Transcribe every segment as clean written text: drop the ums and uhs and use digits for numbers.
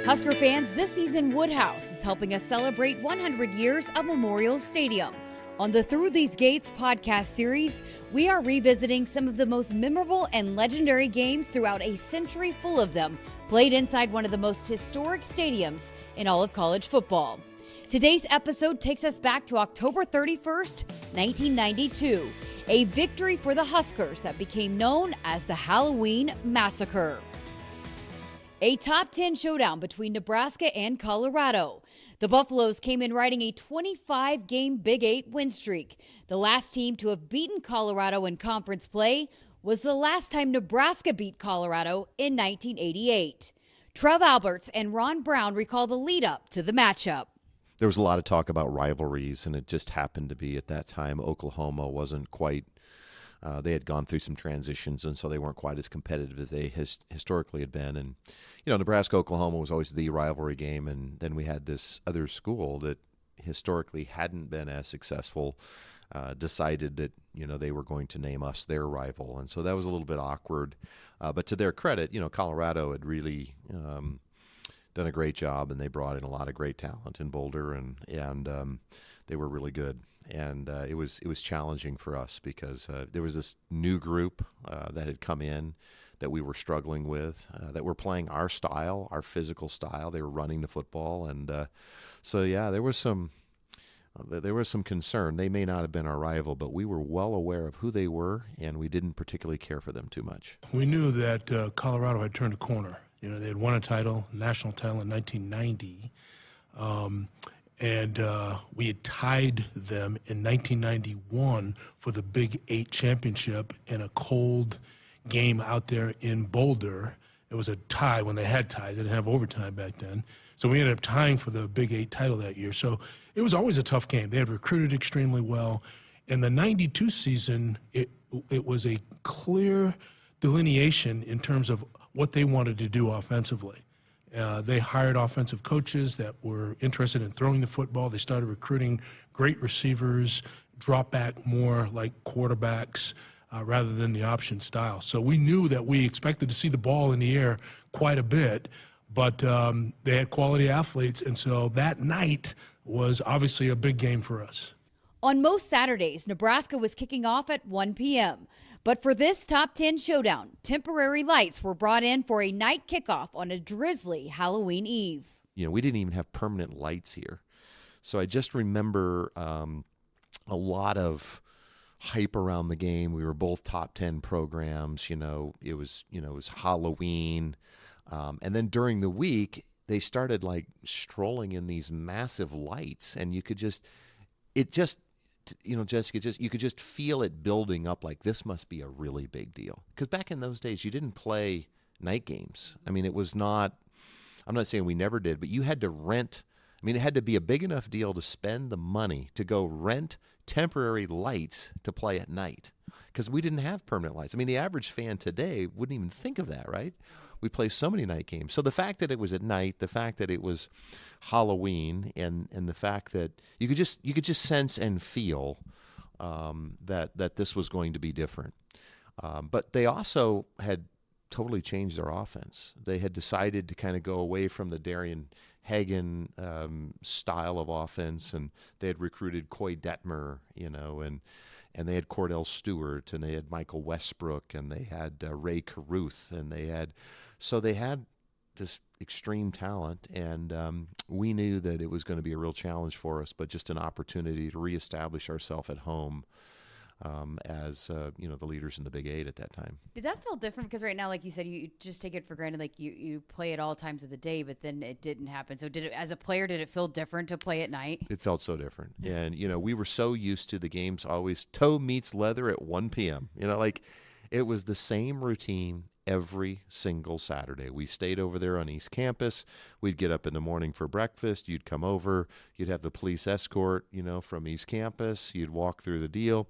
Husker fans, this season Woodhouse is helping us celebrate 100 years of Memorial Stadium. On the Through These Gates podcast series, we are revisiting some of the most memorable and legendary games throughout a century full of them, played inside one of the most historic stadiums in all of college football. Today's episode takes us back to October 31st, 1992, a victory for the Huskers that became known as the Halloween Massacre. A top 10 showdown between Nebraska and Colorado. The Buffaloes came in riding a 25-game Big 8 win streak. The last team to have beaten Colorado in conference play was the last time Nebraska beat Colorado in 1988. Trev Alberts and Ron Brown recall the lead-up to the matchup. There was a lot of talk about rivalries, and it just happened to be at that time Oklahoma wasn't quite they had gone through some transitions, and so they weren't quite as competitive as they historically had been. And, you know, Nebraska-Oklahoma was always the rivalry game, and then we had this other school that historically hadn't been as successful, decided that, you know, they were going to name us their rival. And so that was a little bit awkward. But to their credit, you know, Colorado had really done a great job, and they brought in a lot of great talent in Boulder, and they were really good. And it was challenging for us because there was this new group that had come in that we were struggling with, that were playing our style, our physical style. They were running the football, and so yeah, there was some concern. They may not have been our rival, but we were well aware of who they were, and we didn't particularly care for them too much. We knew that Colorado had turned a corner. You know, they had won a title, national title in 1990. And we had tied them in 1991 for the Big 8 championship in a cold game out there in Boulder. It was a tie when they had ties. They didn't have overtime back then. So we ended up tying for the Big 8 title that year. So it was always a tough game. They had recruited extremely well. In the 92 season, it was a clear delineation in terms of what they wanted to do offensively. They hired offensive coaches that were interested in throwing the football. They started recruiting great receivers, drop back more like quarterbacks rather than the option style. So we knew that we expected to see the ball in the air quite a bit, but they had quality athletes, and so that night was obviously a big game for us. On most Saturdays, Nebraska was kicking off at 1 p.m., but for this top 10 showdown, temporary lights were brought in for a night kickoff on a drizzly Halloween Eve. You know, we didn't even have permanent lights here. So I just remember a lot of hype around the game. We were both top 10 programs. It was Halloween. And then during the week, they started like strolling in these massive lights, and you could just Jessica, you could just feel it building up, like this must be a really big deal. Because back in those days, you didn't play night games. I mean, it was not, I'm not saying we never did, but you had to rent. I mean, it had to be a big enough deal to spend the money to go rent temporary lights to play at night. Because we didn't have permanent lights. I mean, the average fan today wouldn't even think of that, right? We play so many night games. So the fact that it was at night, the fact that it was Halloween, and the fact that you could just sense and feel that this was going to be different. But they also had totally changed their offense. They had decided to kind of go away from the Darian Hagan style of offense, and they had recruited Coy Detmer, and they had Cordell Stewart, and they had Michael Westbrook, and they had Ray Caruth, and they had this extreme talent, and we knew that it was going to be a real challenge for us, but just an opportunity to reestablish ourselves at home as the leaders in the Big 8 at that time. Did that feel different? Because right now, like you said, you just take it for granted, like you play at all times of the day, but then it didn't happen. So as a player, did it feel different to play at night? It felt so different. And, we were so used to the games always toe meets leather at 1 p.m. It was the same routine every single Saturday. We stayed over there on East Campus. We'd get up in the morning for breakfast. You'd come over. You'd have the police escort, from East Campus. You'd walk through the deal.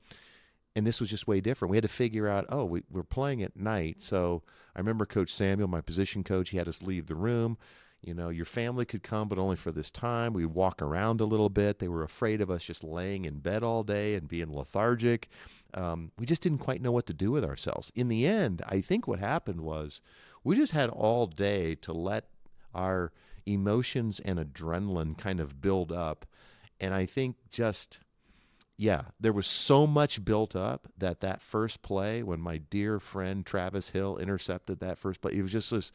And this was just way different. We had to figure out, we're playing at night. So I remember Coach Samuel, my position coach, he had us leave the room. Your family could come, but only for this time. We'd walk around a little bit. They were afraid of us just laying in bed all day and being lethargic. We just didn't quite know what to do with ourselves. In the end, I think what happened was we just had all day to let our emotions and adrenaline kind of build up. And I think there was so much built up that first play, when my dear friend Travis Hill intercepted that first play, it was just this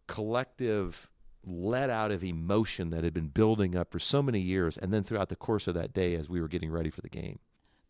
collective let out of emotion that had been building up for so many years, and then throughout the course of that day as we were getting ready for the game.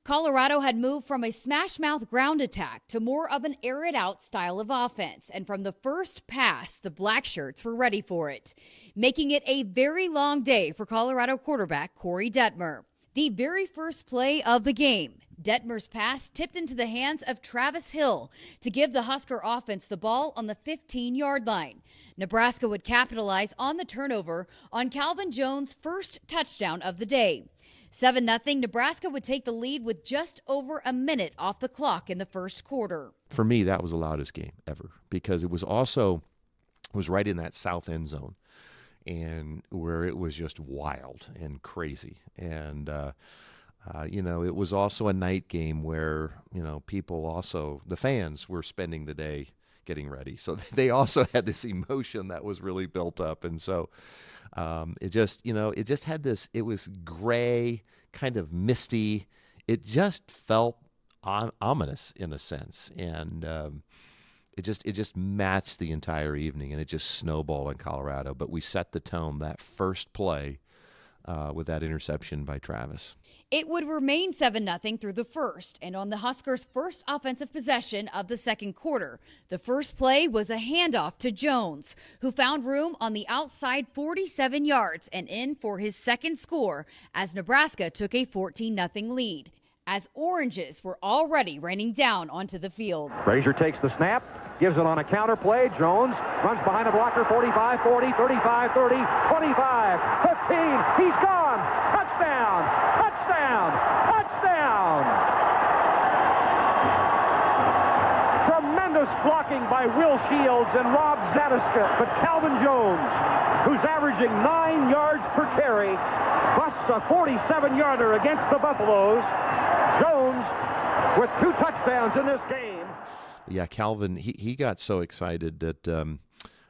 Colorado had moved from a smash-mouth ground attack to more of an air-it-out style of offense, and from the first pass, the Blackshirts were ready for it, making it a very long day for Colorado quarterback Corey Detmer. The very first play of the game, Detmer's pass tipped into the hands of Travis Hill to give the Husker offense the ball on the 15-yard line. Nebraska would capitalize on the turnover on Calvin Jones' first touchdown of the day. 7-0, Nebraska would take the lead with just over a minute off the clock in the first quarter. For me, that was the loudest game ever, because it was right in that south end zone, and where it was just wild and crazy. And, it was also a night game where, the fans were spending the day getting ready. So they also had this emotion that was really built up. And so it just had this, it was gray, kind of misty. It just felt ominous in a sense. And it just matched the entire evening, and it just snowballed in Colorado. But we set the tone that first play with that interception by Travis. It would remain 7-0 through the first, and on the Huskers' first offensive possession of the second quarter, the first play was a handoff to Jones, who found room on the outside 47 yards and in for his second score as Nebraska took a 14-0 lead, as Oranges were already raining down onto the field. Frazier takes the snap, gives it on a counter play. Jones runs behind a blocker, 45, 40, 35, 30, 25, 15. He's gone. Touchdown. Touchdown! Touchdown! Tremendous blocking by Will Shields and Rob Zadiska, but Calvin Jones, who's averaging 9 yards per carry, busts a 47-yarder against the Buffaloes. Jones with 2 touchdowns in this game. Yeah, Calvin, he got so excited that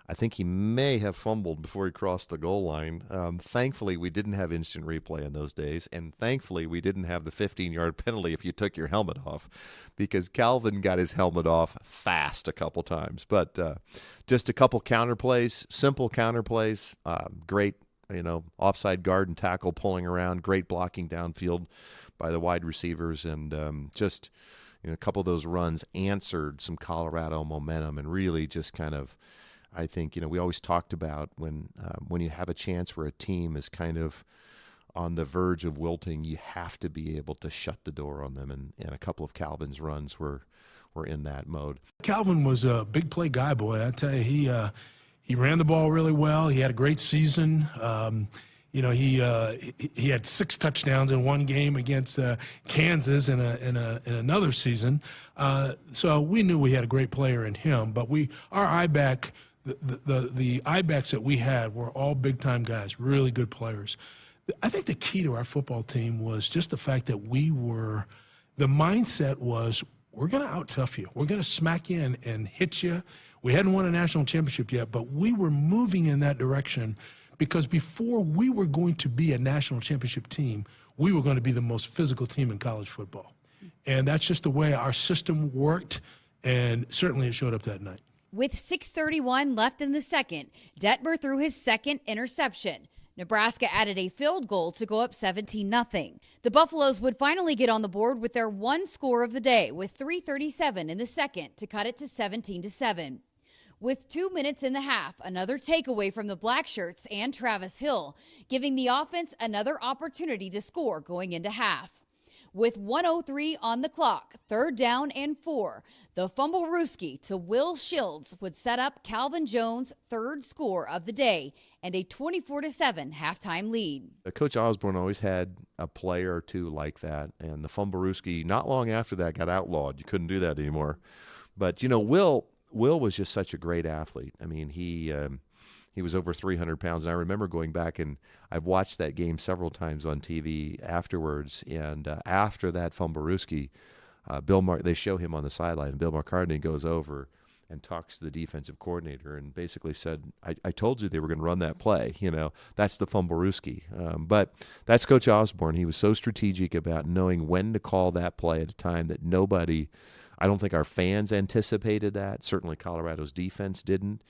I think he may have fumbled before he crossed the goal line. Thankfully, we didn't have instant replay in those days, and thankfully, we didn't have the 15-yard penalty if you took your helmet off, because Calvin got his helmet off fast a couple times. But just a couple counter plays, simple counter plays, great, offside guard and tackle pulling around, great blocking downfield by the wide receivers, and a couple of those runs answered some Colorado momentum, and really just kind of, I think, we always talked about when you have a chance where a team is kind of on the verge of wilting, you have to be able to shut the door on them, and a couple of Calvin's runs were in that mode. Calvin was a big play guy, boy. I tell you, he ran the ball really well. He had a great season. He had 6 touchdowns in one game against Kansas in another season. So we knew we had a great player in him. But our I-back, the I-backs that we had were all big-time guys, really good players. I think the key to our football team was just the fact that the mindset was, we're going to out-tough you. We're going to smack you and hit you. We hadn't won a national championship yet, but we were moving in that direction, because before we were going to be a national championship team, we were going to be the most physical team in college football. And that's just the way our system worked, and certainly it showed up that night. With 6:31 left in the second, Detmer threw his second interception. Nebraska added a field goal to go up 17-0. The Buffaloes would finally get on the board with their one score of the day, with 3:37 in the second to cut it to 17-7. With 2 minutes in the half, another takeaway from the Blackshirts and Travis Hill, giving the offense another opportunity to score going into half. With 1:03 on the clock, 3rd down and 4, the Fumbarusky to Will Shields would set up Calvin Jones' 3rd score of the day and a 24-7 halftime lead. Coach Osborne always had a player or two like that, and the Fumbarusky, not long after that, got outlawed. You couldn't do that anymore. But, Will was just such a great athlete. I mean, he was over 300 pounds, and I remember going back, and I've watched that game several times on TV afterwards, and after that Fumbarusky, they show him on the sideline, and Bill McCartney goes over and talks to the defensive coordinator and basically said, I told you they were going to run that play. That's the Fumbarusky. But that's Coach Osborne. He was so strategic about knowing when to call that play at a time that nobody, I don't think our fans anticipated that. Certainly Colorado's defense didn't.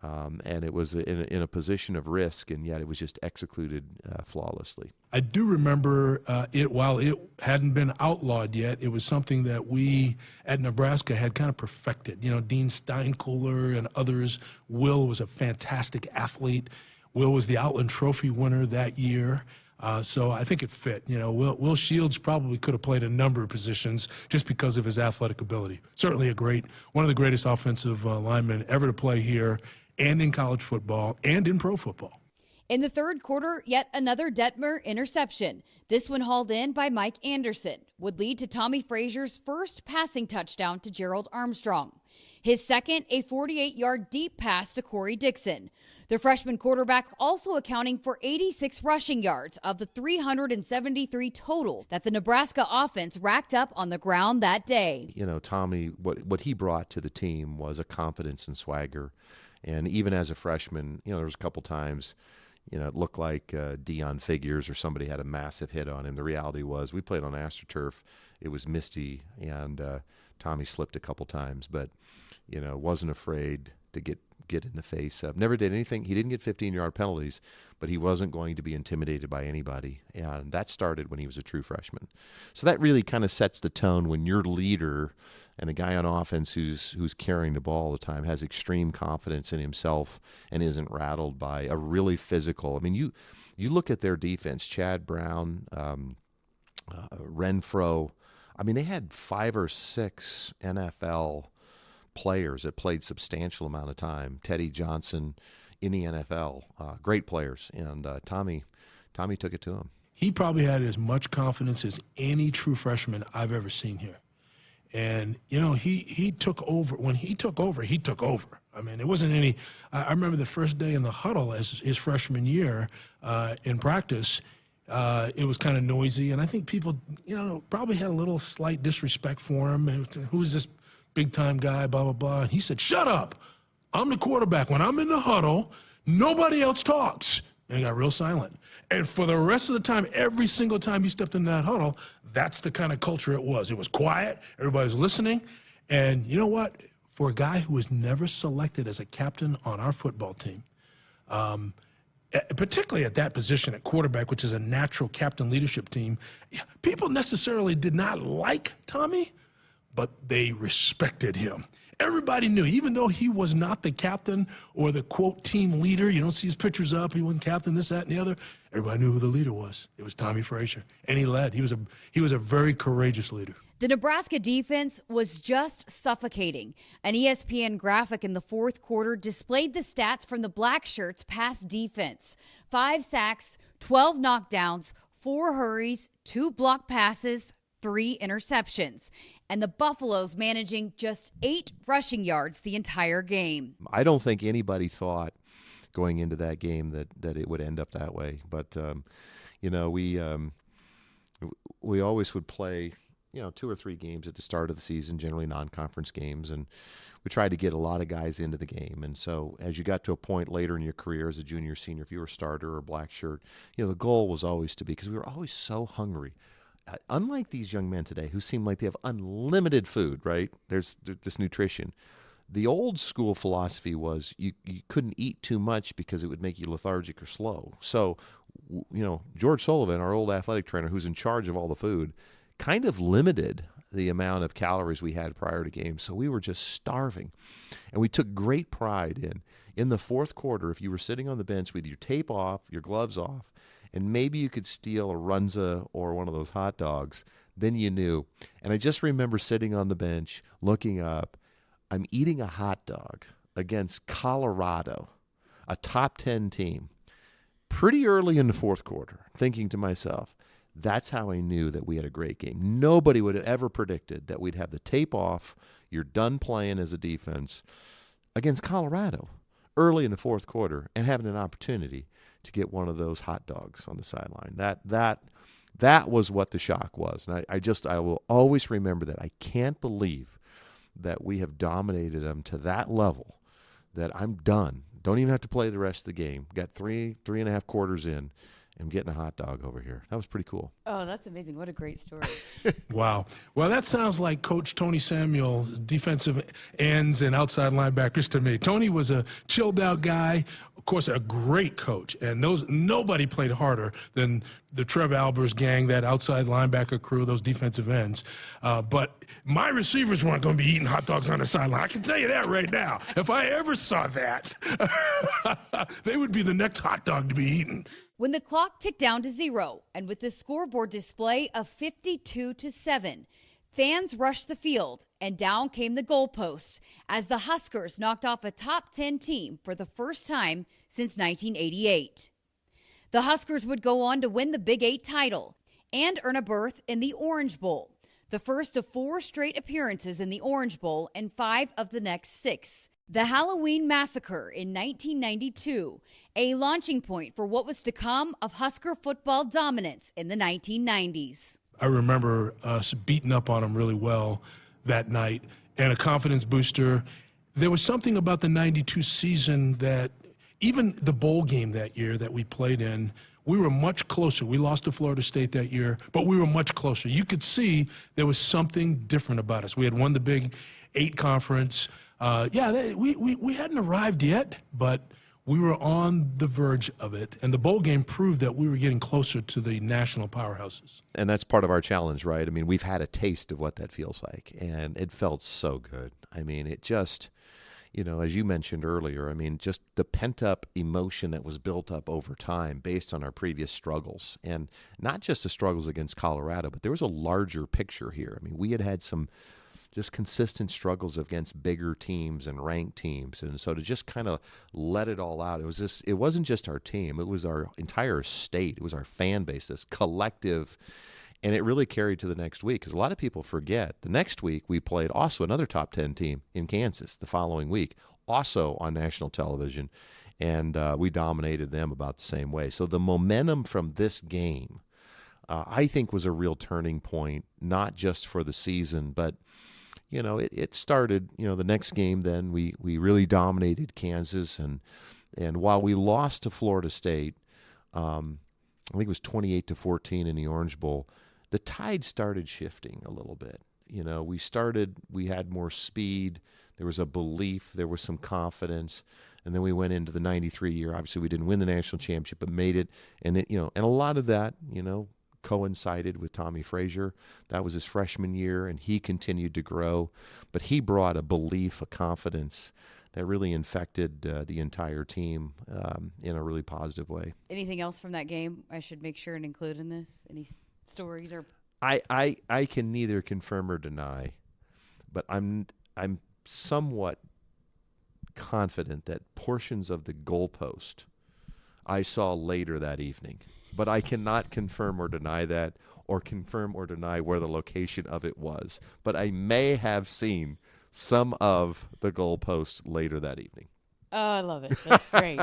And it was in a position of risk, and yet it was just executed flawlessly. I do remember while it hadn't been outlawed yet, it was something that we at Nebraska had kind of perfected. Dean Steinkuhler and others. Will was a fantastic athlete. Will was the Outland Trophy winner that year. So I think it fit. Will Shields probably could have played a number of positions just because of his athletic ability. Certainly one of the greatest offensive linemen ever to play here, and in college football, and in pro football. In the third quarter, yet another Detmer interception. This one hauled in by Mike Anderson would lead to Tommy Frazier's first passing touchdown to Gerald Armstrong. His second, a 48-yard deep pass to Corey Dixon. The freshman quarterback also accounting for 86 rushing yards of the 373 total that the Nebraska offense racked up on the ground that day. Tommy, what he brought to the team was a confidence and swagger. And even as a freshman, there was a couple times, it looked like Dion Figures or somebody had a massive hit on him. The reality was we played on AstroTurf. It was misty, and Tommy slipped a couple times, but, wasn't afraid to get in the face of. Never did anything. He didn't get 15-yard penalties, but he wasn't going to be intimidated by anybody. And that started when he was a true freshman. So that really kind of sets the tone when your leader and a guy on offense who's carrying the ball all the time has extreme confidence in himself and isn't rattled by a really physical. I mean, you look at their defense, Chad Brown, Renfro. I mean, they had 5 or 6 NFL players that played substantial amount of time. Teddy Johnson in the NFL, great players, and Tommy took it to him. He probably had as much confidence as any true freshman I've ever seen here. And, he took over. When he took over, he took over. I mean, it wasn't any – I remember the first day in the huddle as his freshman year in practice, it was kind of noisy. And I think people, probably had a little slight disrespect for him. Who is this big-time guy, blah, blah, blah. And he said, shut up. I'm the quarterback. When I'm in the huddle, nobody else talks. And he got real silent. And for the rest of the time, every single time he stepped in that huddle, that's the kind of culture it was. It was quiet. Everybody's listening. And you know what? For a guy who was never selected as a captain on our football team, particularly at that position at quarterback, which is a natural captain leadership team, people necessarily did not like Tommy, but they respected him. Everybody knew, even though he was not the captain or the, quote, team leader, you don't see his pictures up, he wasn't captain, this, that, and the other, everybody knew who the leader was. It was Tommy Frazier, and he led. He was a very courageous leader. The Nebraska defense was just suffocating. An ESPN graphic in the fourth quarter displayed the stats from the Black Shirts' pass defense. 5 sacks, 12 knockdowns, 4 hurries, 2 block passes, 3 interceptions. And the Buffaloes managing just 8 rushing yards the entire game. I don't think anybody thought going into that game that it would end up that way. But, we always would play, 2 or 3 games at the start of the season, generally non-conference games, and we tried to get a lot of guys into the game. And so as you got to a point later in your career as a junior, senior, if you were a starter or black shirt, the goal was always to be, because we were always so hungry. Unlike these young men today who seem like they have unlimited food, right? There's this nutrition. The old school philosophy was you couldn't eat too much because it would make you lethargic or slow. So, George Sullivan, our old athletic trainer who's in charge of all the food, kind of limited the amount of calories we had prior to games. So we were just starving. And we took great pride in the fourth quarter, if you were sitting on the bench with your tape off, your gloves off, and maybe you could steal a Runza or one of those hot dogs, then you knew. And I just remember sitting on the bench, looking up. I'm eating a hot dog against Colorado, a top 10 team, pretty early in the fourth quarter, thinking to myself, that's how I knew that we had a great game. Nobody would have ever predicted that we'd have the tape off, you're done playing as a defense, against Colorado early in the fourth quarter and having an opportunity to get one of those hot dogs on the sideline. That was what the shock was. And I will always remember that. I can't believe that we have dominated them to that level that I'm done. Don't even have to play the rest of the game. Got three and a half quarters in. I'm getting a hot dog over here. That was pretty cool. Oh, that's amazing. What a great story. Wow. Well, that sounds like Coach Tony Samuel's defensive ends and outside linebackers to me. Tony was a chilled-out guy, of course, a great coach, and nobody played harder than the Trev Albers gang, that outside linebacker crew, those defensive ends. But my receivers weren't going to be eating hot dogs on the sideline. I can tell you that right now. If I ever saw that, they would be the next hot dog to be eaten. When the clock ticked down to 0, and with the scoreboard display of 52-7, fans rushed the field, and down came the goalposts as the Huskers knocked off a top 10 team for the first time since 1988. The Huskers would go on to win the Big 8 title and earn a berth in the Orange Bowl, the first of 4 straight appearances in the Orange Bowl and 5 of the next 6. The Halloween Massacre in 1992, a launching point for what was to come of Husker football dominance in the 1990s. I remember us beating up on them really well that night, and a confidence booster. There was something about the 92 season that even the bowl game that year that we played in, we were much closer. We lost to Florida State that year, but we were much closer. You could see there was something different about us. We had won the Big 8 conference. We hadn't arrived yet, but we were on the verge of it. And the bowl game proved that we were getting closer to the national powerhouses. And that's part of our challenge, right? I mean, we've had a taste of what that feels like, and it felt so good. I mean, it just, as you mentioned earlier, I mean, just the pent-up emotion that was built up over time based on our previous struggles. And not just the struggles against Colorado, but there was a larger picture here. I mean, we had some just consistent struggles against bigger teams and ranked teams. And so to just kind of let it all out, it wasn't just our team, it was our entire state, it was our fan base, this collective, and it really carried to the next week, because a lot of people forget the next week we played also another top 10 team in Kansas the following week, also on national television, and we dominated them about the same way. So the momentum from this game, I think, was a real turning point, not just for the season, but it started, the next game then we really dominated Kansas. And while we lost to Florida State, I think it was 28-14 in the Orange Bowl, the tide started shifting a little bit. We had more speed. There was a belief. There was some confidence. And then we went into the 93 year. Obviously, we didn't win the national championship, but made it. And, and a lot of that, coincided with Tommy Frazier. That was his freshman year, and he continued to grow. But he brought a belief, a confidence that really infected the entire team in a really positive way. Anything else from that game I should make sure and include in this? Any stories or? I can neither confirm or deny, but I'm somewhat confident that portions of the goalpost I saw later that evening. But I cannot confirm or deny that, or confirm or deny where the location of it was. But I may have seen some of the goalpost later that evening. Oh, I love it. That's great.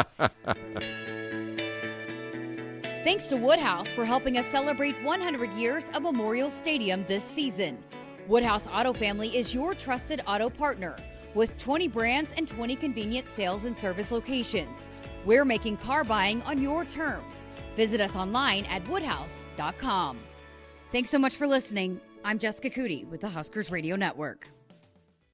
Thanks to Woodhouse for helping us celebrate 100 years of Memorial Stadium this season. Woodhouse Auto Family is your trusted auto partner with 20 brands and 20 convenient sales and service locations. We're making car buying on your terms. Visit us online at woodhouse.com. Thanks so much for listening. I'm Jessica Cootie with the Huskers Radio Network.